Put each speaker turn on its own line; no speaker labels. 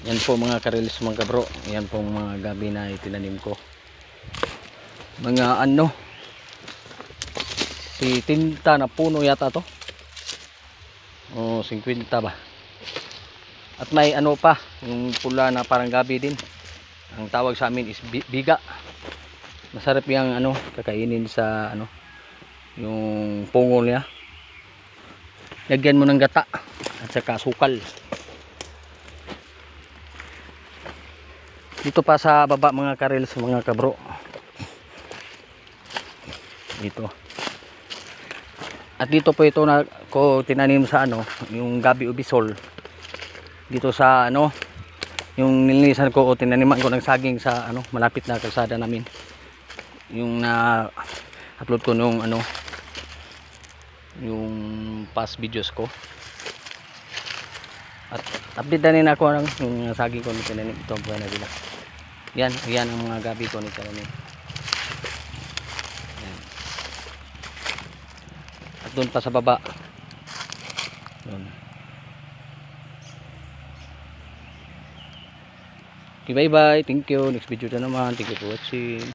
Yan po mga karilis mga kabro. Yan po mga gabi na itinanim ko. Mga ano, si tinta na puno yata to. O 50 ba. At may ano pa, yung pula na parang gabi din. Ang tawag sa amin is biga. Masarap yung ano, kakainin sa ano, yung pungol niya. Lagyan mo ng gata at saka sukal. Dito pa sa baba mga karels mga kabro. Dito. At dito po ito na ko tinanim sa ano, yung gabi ubisol. Dito sa ano, yung nilinisan ko o tinaniman ko ng saging sa ano, malapit na kalsada namin. Yung na upload ko nung ano, yung past videos ko. At update na rin ako ng yung saging ko na tinanim. Ito ang buhay na bila. Yan ang mga gabi ko nito namin. Yan. At doon pa sa baba. Doon. Okay, bye bye. Thank you. Next video na naman. Thank you for watching.